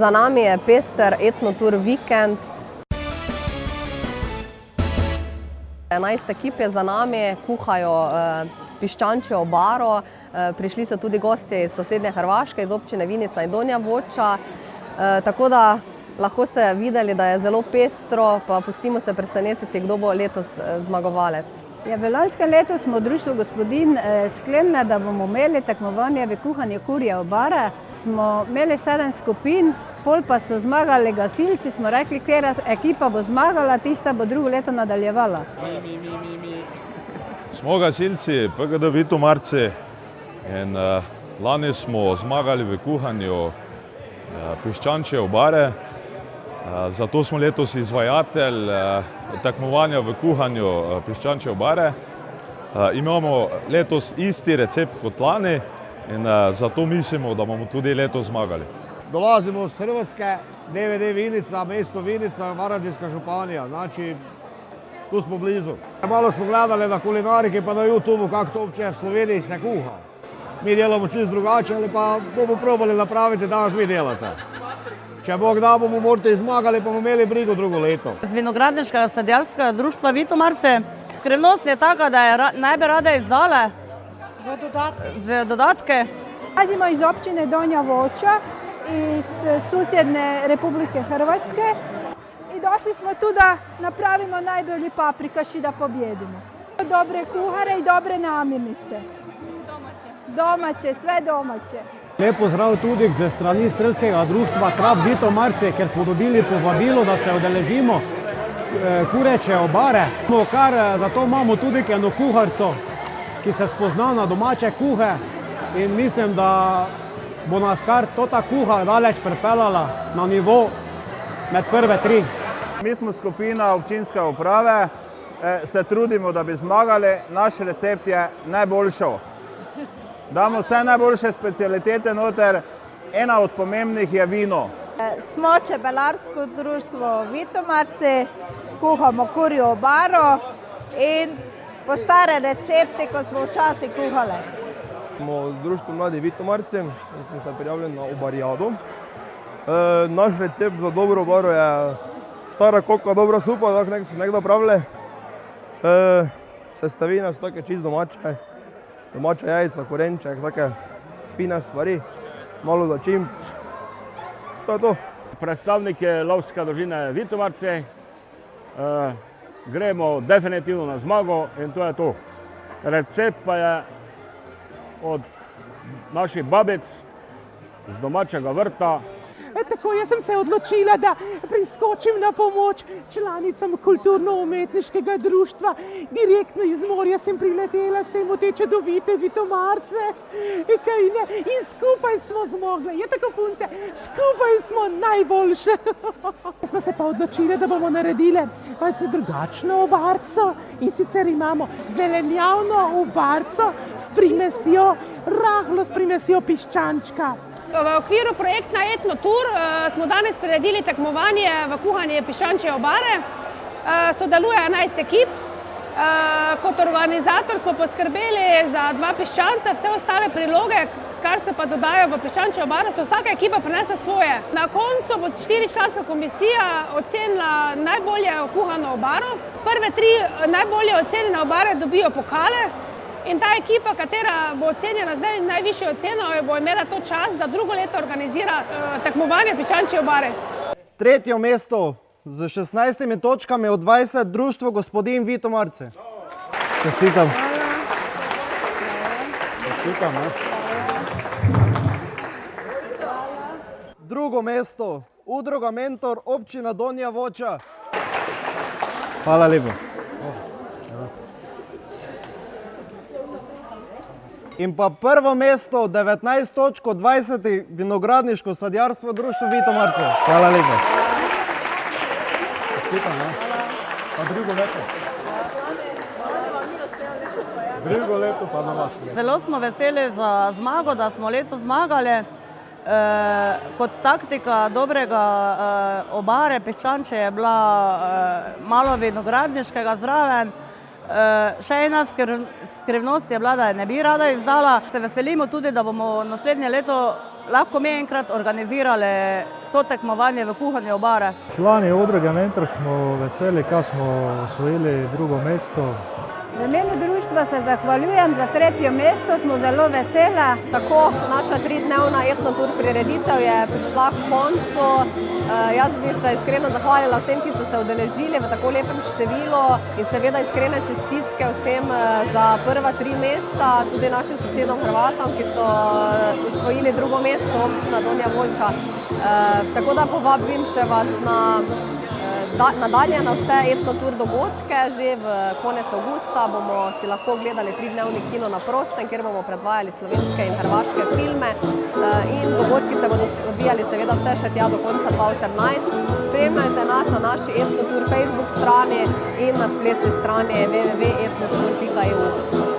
Za nami je pester etnotur vikend. 11 ekip je za nami, kuhajo piščančjo obaro. Prišli so tudi gostje iz sosednje Hrvaške, iz občine Vinica in Donja Voća. Tako da lahko ste videli, da je zelo pestro, pa pustimo se presenetiti, kdo bo letos zmagovalec. Ja, v lanskem letu smo v Društvu Gospodin sklenili, da bomo imeli tekmovanje v kuhanju kurje obare. Smo imeli 7 skupin, pol pa so zmagali gasilci, smo rekli, katera ekipa bo zmagala, tista bo drugo leto nadaljevala. Smo gasilci PGD Vitomarci in lani smo zmagali v kuhanju piščančje obare. Zato smo letos izvajatelj tekmovanja v kuhanju piščančje obare. Imamo letos isti recept kot lani in zato mislimo, da bomo tudi letos zmagali. Dolazimo iz Hrvatske, DVD Vinica, mesto Vinica, Varaždinska županija, znači tu smo blizu. Malo smo gledali na kulinariki pa na YouTubeu, kako to uopće v Sloveniji se kuha. Mi delamo čist drugače, ali pa bomo probali napraviti tako, kako vi delate. Če Bog da, bomo morda zmagali, pa bomo imeli brigo drugo leto. Z Vinogradniškega sadjarskega društva Vitomarci. Skrivnost je taka, da je najbolj rade izdale z dodatke. Dolazimo iz općine Donja Voća, iz susjedne Republike Hrvatske i došli smo tu da napravimo najbolji paprikaš i da pobjedimo. Dobre kuhare i dobre namirnice. Domaće, sve domaće. Lep pozdrav tudi ze strani strelskega društva Trap Vitomarci, ker smo dobili povabilo, da se udeležimo kureče obare. Zato imamo tudi eno kuharico, ki se spozna na domače kuhe in mislim, da bo nas kar ta kuha daleč pripeljala na nivo med prve 3. Mi smo skupina občinske uprave, se trudimo, da bi zmagali. Naš recept je najboljši. Damo vse najboljše specialitete noter, ena od pomembnih je vino. Smo čebelarsko društvo Vitomarci, kuhamo kurjo obaro in po stare recepte, ko smo včasih kuhali. Smo v društvu Mladi Vitomarci in smo se prijavili na obarijado. Naš recept za dobro obaro je stara koka, dobra supa, tako nekaj so nekdo pravili. Sestavine so take čist domače. Domača jajca, korenček, take fine stvari, malo začimb. To je to. Predstavniki lovske družine Vitomarci, gremo definitivno na zmago in to je to. Recept pa je od naših babic z domačega vrta. Tako, jaz sem se odločila, da priskočim na pomoč članicam kulturno-umetniškega društva. Direktno iz morja sem priletela sem v te čudovite Vitomarce in skupaj smo zmogli. Je tako, punce, skupaj smo najboljše. Smo se pa odločili, da bomo naredili malce drugačno obarco in sicer imamo zelenjavno obarco s primesjo, rahlo s primesjo piščančka. V okviru projekta Etnotur smo danes priredili tekmovanje v kuhanju piščančje obare. Sodeluje 11 ekip. Kot organizator smo poskrbeli za 2 piščanca, vse ostale priloge, kar se pa dodajo v piščančjo obaro, so vsaka ekipa prinesla svoje. Na koncu bo 4-članska komisija ocenila najbolje kuhano obaro. Prve 3 najbolje ocenjene obare dobijo pokale. In ta ekipa, katera bo ocenjena zdaj najvišjo oceno, bo imela to čas, da drugo leto organizira tekmovanje piščančje obare. Tretje mesto z 16 točkami od 20 Društvo Gospodin Vitomarci. Čestitam. Čestitam. Drugo mesto, Udruga Mentor, občina Donja Voća. Hvala lepo. In pa prvo mesto, 19 točk od 20 Vinogradniško sadjarstvo društvo Vitomarci. Hvala lepo. Čestitam, ne? Pa drugo leto. Drugo leto pa na vas. Zelo smo veseli za zmago, da smo letos zmagali. Kot taktika dobrega obare piščančje je bila malo vinogradniškega zraven. Še ena skrivnost je bila, da je ne bi rada izdala. Se veselimo tudi, da bomo naslednje leto lahko mi enkrat organizirali to tekmovanje v kuhanju obare. Člani udruge Mentor smo veseli, kad smo osvojili drugo mesto. V imenu društva se zahvaljujem za 3. mesto, smo zelo vesela. Tako, naša 3-dnevna etnotur prireditev je prišla k koncu. Jaz bi se iskreno zahvalila vsem, ki so se udeležili v tako lepem številu in seveda iskrene čestitke vsem za prva 3 mesta, tudi našim sosedom Hrvatom, ki so osvojili drugo mesto, občina Donja Voća. Tako da povabim še vas nadalje na vse etnotur dogodke. Že v konec avgusta bomo si lahko gledali 3-dnevni kino na prostem, kjer bomo predvajali slovenske in hrvaške filme in dogodki se bodo odvijali seveda vse še tja do konca 2018. Spremljajte nas na naši etnotur Facebook strani in na spletni strani www.etnotur.eu.